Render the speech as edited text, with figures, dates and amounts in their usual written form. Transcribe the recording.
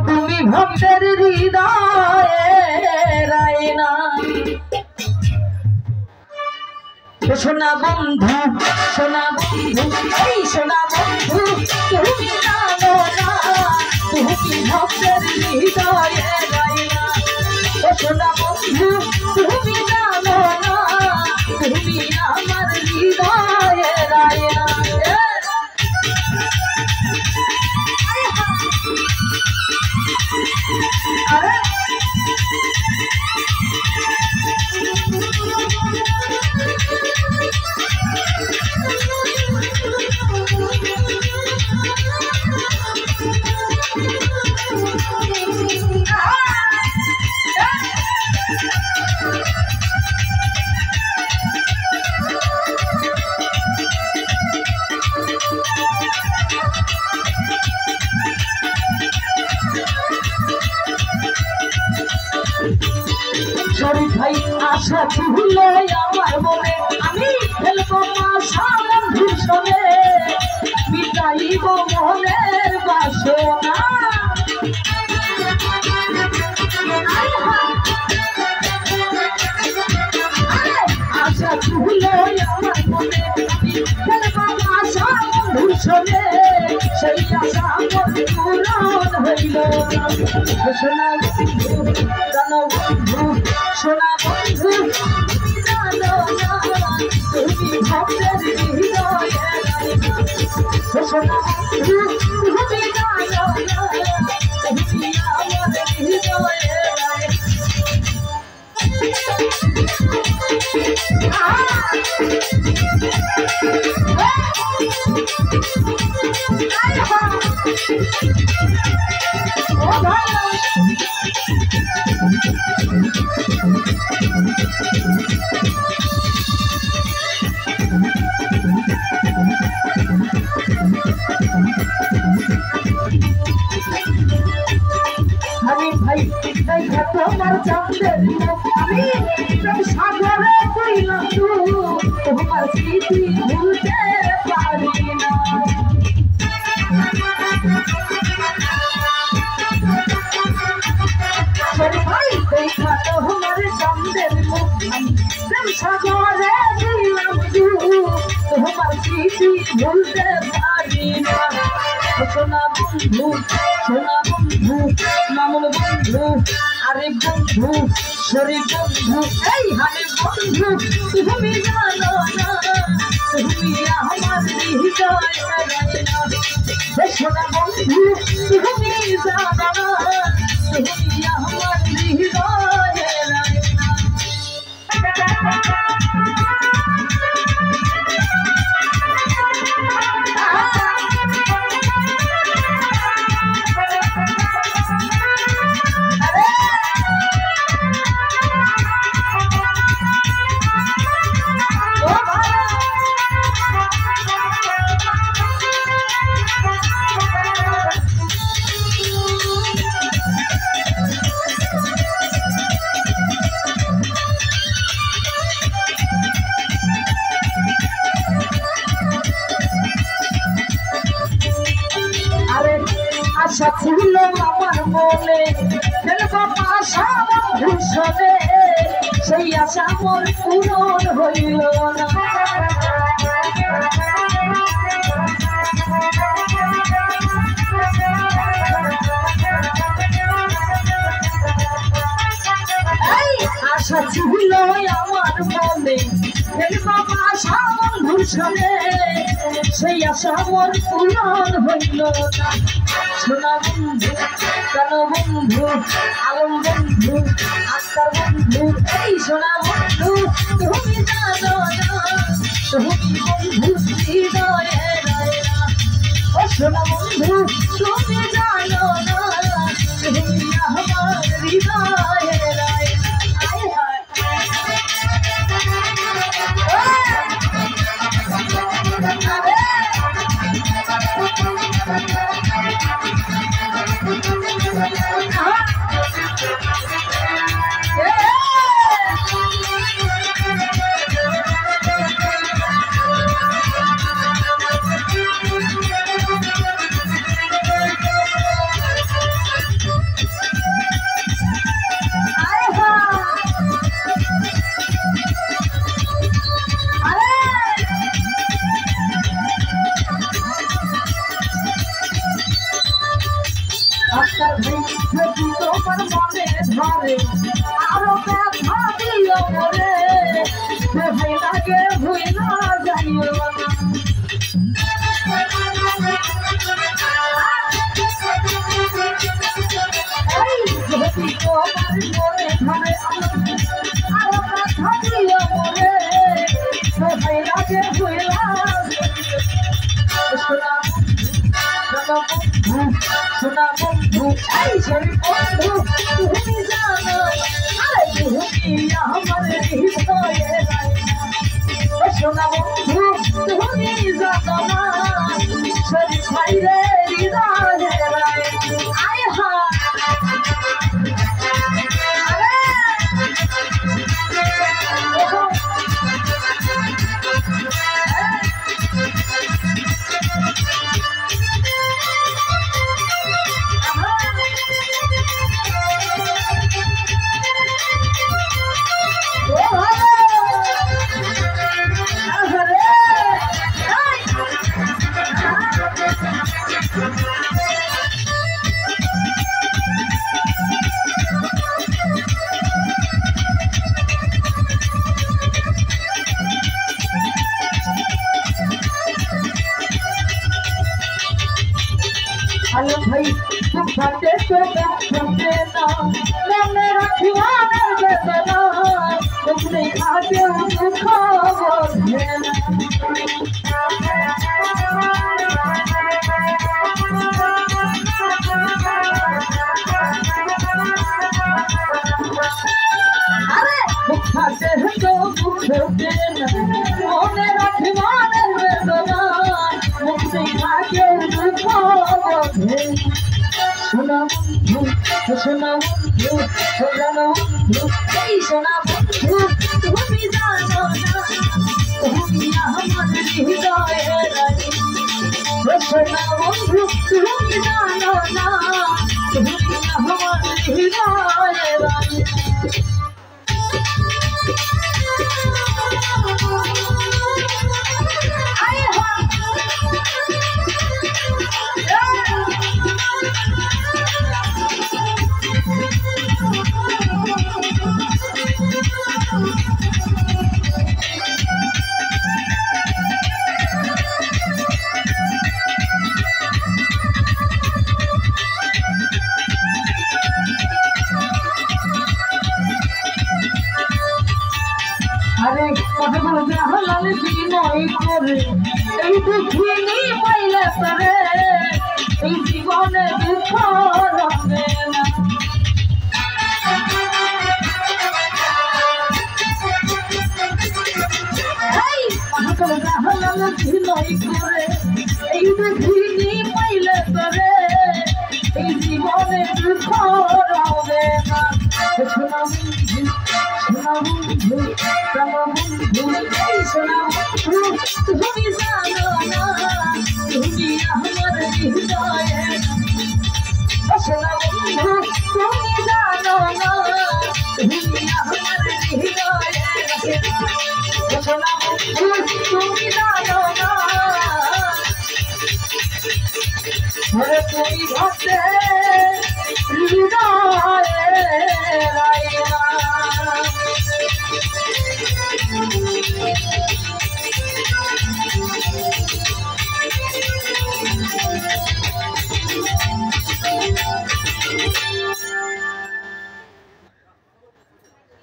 তুমি ভক্তের হৃদয়ে রায়না সোনা বন্ধু এই সোনা বন্ধু তুমি জানো না তুমি ভক্তের হৃদয়ে রায়না সোনা বন্ধু তুমি জানো না তুমি আমার হৃদয়ে রায়না শরীফ ভাই আশা ছিল আমার মনে আমি খেলবো আশা বন্ধুর সঙ্গে মিটাইব মনের বাসনা আশা ছিল আমার মনে আমি খেলবো আশা বন্ধুর সঙ্গে সেই আশা আমার পূরণ হইল সোনা বন্ধু জানো বন্ধু সোনা বন্ধু তুমি জানো না তুমি ভক্তের হৃদয়ে সোনা বন্ধু তুমি জানো না তুমি আমার হৃদয়ে আমি ভাই দেখা তোমার চাঁদের আমি সাগরে কইলাম তোমার স্মৃতি ভুলতে পারি না ভাই দেখা তোমার চাঁদের আমি সাগরে কইলাম তোমার স্মৃতি ভুলতে পারি না সোনা বন্ধু মামুন বন্ধু আরে বন্ধু শরীফ বন্ধু এই হারে বন্ধু তুমি জানো না তুমি আমার হৃদয়ে রায়না সোনা বন্ধু তুমি জানো না তুমি আমার হৃদয়ে রায়না আশা ছিল আমার মনে খেলবো আশা বন্ধুর সঙ্গে সেই আশা মোর পূরণ হইল না আশা ছিল আমার মনে খেলবো আশা বন্ধুর সঙ্গে সেই আশা মোর পূরণ হইল না সোনা বন্ধু কানো বন্ধু আলম বন্ধু আক্তার বন্ধু এই সোনা বন্ধু তুমি জানো না তুমি বন্ধু হৃদয়ে রায়না ও সোনা বন্ধু তুমি জানো না তুমি আমার হৃদয়ে রায়না আয় হায় আচ্ছা ভাই যদি তোমার মনে ধরে আরো ব্যথা দিও মরে ভাই লাগে ভুইলা যাইও না যদি তোমার মনে ধরে আরো ব্যথা দিও মরে ভাই লাগে ভুইলা শোনা বন্ধু এই সেই বন্ধু তুমি জানো আরে তুমি আমার হৃদয়ে শোনা বন্ধু তুমি জানো না শরীর ছাইরে হৃদয়ে আয় হা আলো ভাই তোমাতে তো দেখতে না মনে রাখিও না বেদনা তুমি খাতে দুঃখ বোঝে না আরে তোমাতে তো দেখতে না মনে রাখিও না বেদনা তুমি খাতে দুঃখ শোনা বন্ধু শোনা বন্ধু শোনা বন্ধু এই শোনা বন্ধু তুমি জানো না তুমি আমার হৃদয়ে শোনা বন্ধু তুমি জানো না তুমি আমার হৃদয়ে আরে কথাগুলো হালাল বিনয় করে এই দুঃখিনী পাইলে তরে এই জীবনে দুঃখ রবে না কথাগুলো হালাল বিনয় করে এই দুঃখিনী পাইলে তরে এই জীবনে দুঃখ রবে না শোনা বন্ধু শোনা বন্ধু শোনা বন্ধু এই শোনা বন্ধু তুমি জানো না তুমি আমার হৃদয়ে শোনা বন্ধু তুমি জানো না তুমি আমার হৃদয়ে শোনা বন্ধু তুমি জানো না তুমি ভক্তে হৃদয়ে